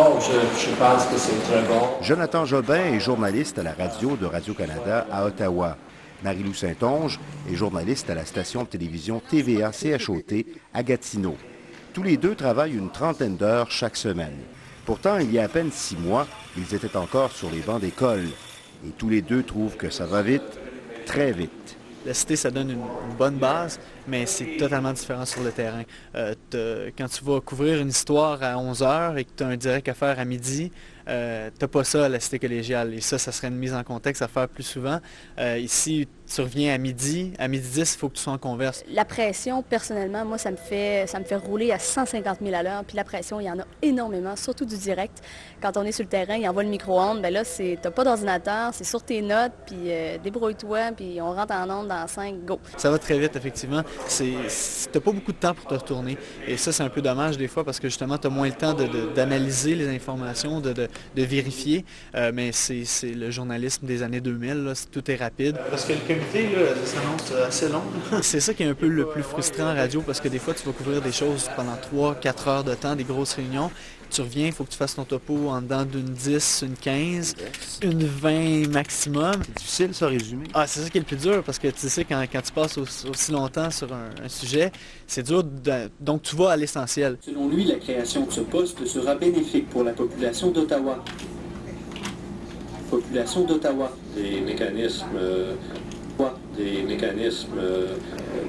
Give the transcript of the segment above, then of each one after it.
bon, je pense que c'est très bon. Jonathan Jobin est journaliste à la radio de Radio-Canada à Ottawa. Marie-Lou Saint-Onge est journaliste à la station de télévision TVA-CHOT à Gatineau. Tous les deux travaillent une trentaine d'heures chaque semaine. Pourtant, il y a à peine 6 mois, ils étaient encore sur les bancs d'école. Et tous les deux trouvent que ça va vite, très vite. La cité, ça donne une bonne base, mais c'est totalement différent sur le terrain. Quand tu vas couvrir une histoire à 11 h et que tu as un direct à faire à midi, t'as pas ça à la cité collégiale. Et ça serait une mise en contexte à faire plus souvent. Ici, tu reviens à midi 10, il faut que tu sois en converse. La pression, personnellement, moi, ça me fait rouler à 150 000 à l'heure. Puis la pression, il y en a énormément, surtout du direct. Quand on est sur le terrain, il envoie le micro-ondes, bien là, t'as pas d'ordinateur, c'est sur tes notes, puis débrouille-toi, puis on rentre en ondes dans 5, go. Ça va très vite, effectivement. T'as pas beaucoup de temps pour te retourner. Et ça, c'est un peu dommage des fois parce que justement, tu as moins le temps d'analyser les informations, de vérifier. Mais c'est le journalisme des années 2000, là, tout est rapide. Parce que le comité, là, ça s'annonce assez long. C'est ça qui est un peu le plus frustrant en radio parce que des fois, tu vas couvrir des choses pendant 3-4 heures de temps, des grosses réunions. Tu reviens, il faut que tu fasses ton topo en dedans d'une 10, une 15, une 20 maximum. C'est difficile, ça, résumer. Ah, c'est ça qui est le plus dur, parce que tu sais, quand tu passes aussi longtemps sur un sujet, c'est dur, donc tu vas à l'essentiel. Selon lui, la création de ce poste sera bénéfique pour la population d'Ottawa. Population d'Ottawa. Des mécanismes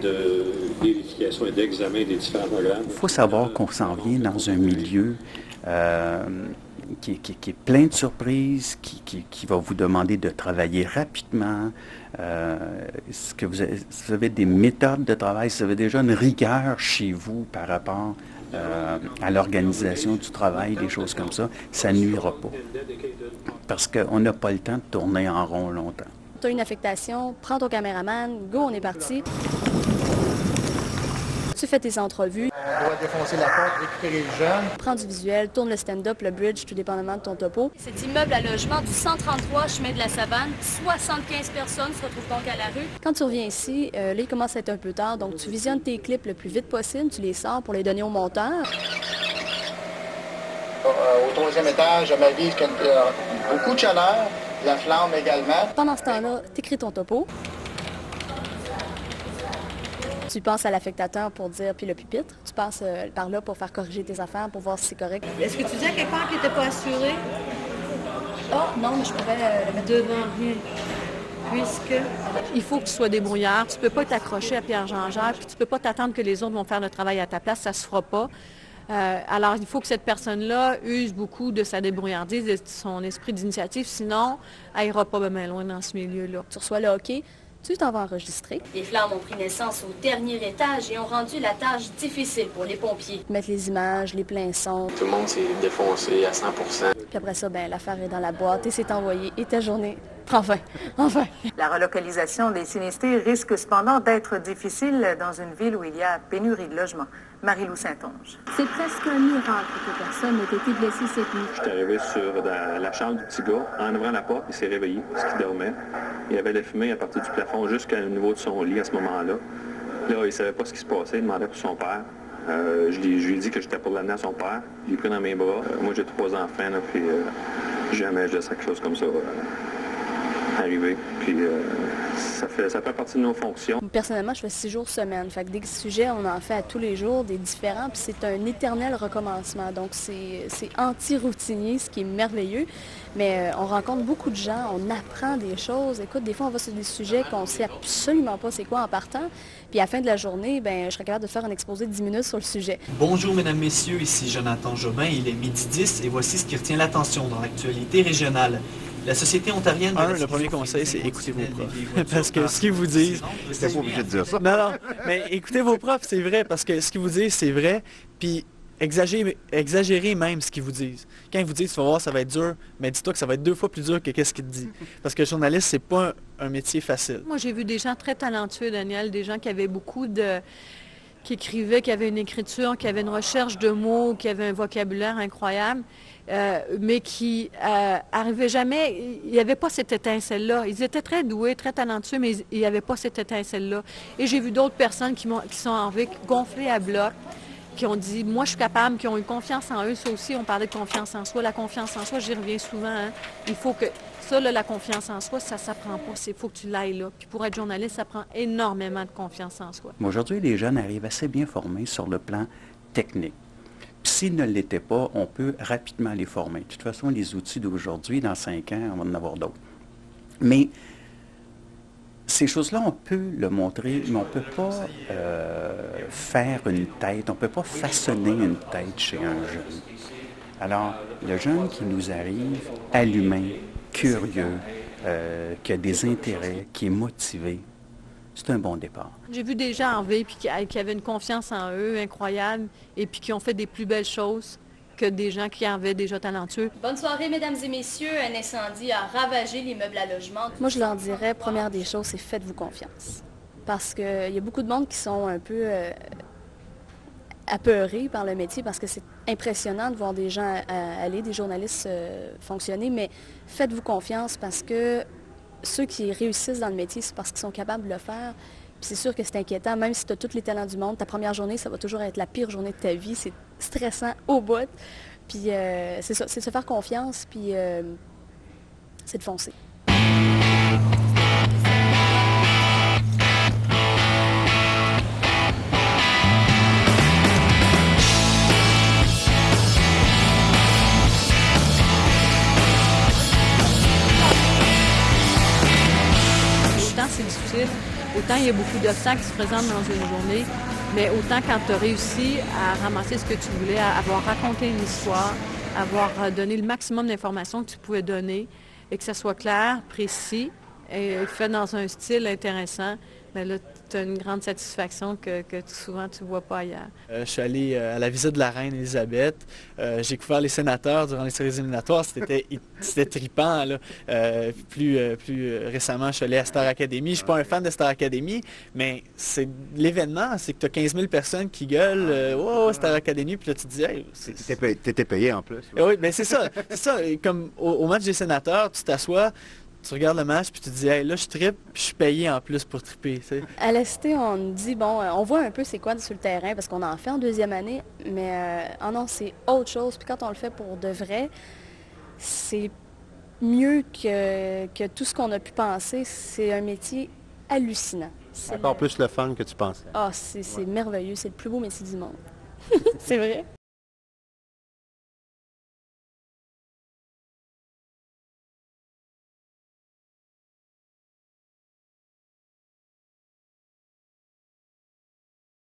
de vérification et d'examen des différents programmes. Il faut savoir qu'on s'en vient dans un milieu qui est plein de surprises, qui va vous demander de travailler rapidement. Que vous avez des méthodes de travail, vous avez déjà une rigueur chez vous par rapport à l'organisation du travail, des choses comme ça nuira pas. Parce qu'on n'a pas le temps de tourner en rond longtemps. Tu as une affectation, prends ton caméraman, go, on est parti. Tu fais tes entrevues. On doit défoncer la porte, récupérer le jeune. Prends du visuel, tourne le stand-up, le bridge, tout dépendamment de ton topo. Cet immeuble à logement du 133 chemin de la Savane, 75 personnes se retrouvent donc à la rue. Quand tu reviens ici, là, il commence à être un peu tard, donc tu visionnes tes clips le plus vite possible, tu les sors pour les donner au monteur. Au 3e étage, je m'avise qu'il y a beaucoup de chaleur, la flamme également. Pendant ce temps-là, tu écris ton topo. Tu passes à l'affectateur pour dire, puis le pupitre. Tu passes par là pour faire corriger tes affaires, pour voir si c'est correct. Est-ce que tu dis à quelque part qu'il n'était pas assuré? Oh, non, mais je pourrais le mettre devant lui. Puisque... Il faut que tu sois débrouillard. Tu ne peux pas t'accrocher à Pierre Jean-Jacques, puis tu ne peux pas t'attendre que les autres vont faire le travail à ta place. Ça ne se fera pas. Alors, il faut que cette personne-là use beaucoup de sa débrouillardise, de son esprit d'initiative. Sinon, elle n'ira pas bien loin dans ce milieu-là. Tu reçois le hockey. Tu t'en vas enregistrer. Les flammes ont pris naissance au dernier étage et ont rendu la tâche difficile pour les pompiers. Mettre les images, les pleins sons. Tout le monde s'est défoncé à 100%. Puis après ça, ben l'affaire est dans la boîte et c'est envoyé. Et ta journée prend fin. Enfin. La relocalisation des sinistrés risque cependant d'être difficile dans une ville où il y a pénurie de logements. Marie-Lou Saint-Onge. C'est presque un miracle que personne n'ait été blessé cette nuit. Je suis arrivé sur la chambre du petit gars. En ouvrant la porte, il s'est réveillé parce qu'il dormait. Il y avait de la fumée à partir du plafond jusqu'au niveau de son lit à ce moment-là. Là, il ne savait pas ce qui se passait. Il demandait pour son père. Je lui ai dit que j'étais pour l'amener à son père. Je l'ai pris dans mes bras. Moi, j'ai 3 enfants, là, puis jamais je laisse quelque chose comme ça arriver. Puis ça fait partie de nos fonctions. Personnellement, je fais 6 jours semaine. Fait que des sujets, on en fait à tous les jours, des différents, puis c'est un éternel recommencement. Donc, c'est anti-routinier, ce qui est merveilleux. Mais on rencontre beaucoup de gens, on apprend des choses. Écoute, des fois, on va sur des sujets qu'on ne sait absolument pas c'est quoi en partant. Puis à la fin de la journée, ben, je serais capable de faire un exposé de 10 minutes sur le sujet. Bonjour, mesdames, messieurs, ici Jonathan Jobin. Il est midi 10 et voici ce qui retient l'attention dans l'actualité régionale. La Société ontarienne... Le premier conseil, c'est écoutez vos profs. Parce que ce qu'ils vous disent... C'était pas obligé de dire ça. Non, mais écoutez vos profs, c'est vrai, parce que ce qu'ils vous disent, c'est vrai. Puis exagérez même ce qu'ils vous disent. Quand ils vous disent, tu vas voir, ça va être dur, mais dis-toi que ça va être 2 fois plus dur que qu'est-ce qu'ils te disent. Parce que le journaliste, c'est pas un métier facile. Moi, j'ai vu des gens très talentueux, Daniel, des gens qui avaient beaucoup de... qui écrivaient, qui avaient une écriture, qui avaient une recherche de mots, qui avaient un vocabulaire incroyable. Mais qui n'arrivaient jamais, il n'y avait pas cette étincelle-là. Ils étaient très doués, très talentueux, mais il n'y avait pas cette étincelle-là. Et j'ai vu d'autres personnes qui sont arrivées gonflées à bloc qui ont dit « moi je suis capable », qui ont eu confiance en eux. Ça aussi, on parlait de confiance en soi. La confiance en soi, j'y reviens souvent. Hein. Il faut que ça, là, la confiance en soi, ça ne s'apprend pas. Il faut que tu l'ailles là. Puis pour être journaliste, ça prend énormément de confiance en soi. Aujourd'hui, les jeunes arrivent assez bien formés sur le plan technique. Puis s'ils ne l'étaient pas, on peut rapidement les former. De toute façon, les outils d'aujourd'hui, dans 5 ans, on va en avoir d'autres. Mais ces choses-là, on peut le montrer, mais on ne peut pas faire une tête, on ne peut pas façonner une tête chez un jeune. Alors, le jeune qui nous arrive, allumé, curieux, qui a des intérêts, qui est motivé, c'est un bon départ. J'ai vu des gens en V puis qui avaient une confiance en eux incroyable et puis qui ont fait des plus belles choses que des gens qui avaient déjà talentueux. Bonne soirée, mesdames et messieurs. Un incendie a ravagé l'immeuble à logement. Moi, je leur dirais, première des choses, c'est faites-vous confiance. Parce qu'il y a beaucoup de monde qui sont un peu apeurés par le métier parce que c'est impressionnant de voir des gens aller, des journalistes fonctionner, mais faites-vous confiance parce que ceux qui réussissent dans le métier, c'est parce qu'ils sont capables de le faire. Puis c'est sûr que c'est inquiétant, même si tu as tous les talents du monde, ta première journée, ça va toujours être la pire journée de ta vie. C'est stressant au bout. Puis c'est ça, c'est de se faire confiance, puis c'est de foncer. C'est difficile. Autant il y a beaucoup d'obstacles qui se présentent dans une journée, mais autant quand tu as réussi à ramasser ce que tu voulais, à avoir raconté une histoire, avoir donné le maximum d'informations que tu pouvais donner et que ça soit clair, précis et fait dans un style intéressant, bien là, tu as une grande satisfaction que souvent tu ne vois pas ailleurs. Je suis allé à la visite de la reine Élisabeth. J'ai couvert les sénateurs durant les séries éliminatoires. C'était trippant. Là. Plus récemment, je suis allé à Star Academy. Je ne suis pas un fan de Star Academy, mais c'est l'événement, c'est que tu as 15 000 personnes qui gueulent « Oh, Star Academy », puis là, tu te dis hey, « T'étais payé en plus. » Oui, bien c'est ça. C'est ça. Comme au match des sénateurs, tu t'assois, tu regardes le match, puis tu te dis hey, « là, je trippe, puis je suis payé en plus pour tripper. » À l'ST, on nous dit, bon, on voit un peu c'est quoi sur le terrain, parce qu'on en fait en deuxième année, mais non, c'est autre chose. Puis quand on le fait pour de vrai, c'est mieux que tout ce qu'on a pu penser. C'est un métier hallucinant. Encore plus le fun que tu pensais. Ah, c'est merveilleux. C'est le plus beau métier du monde. C'est vrai.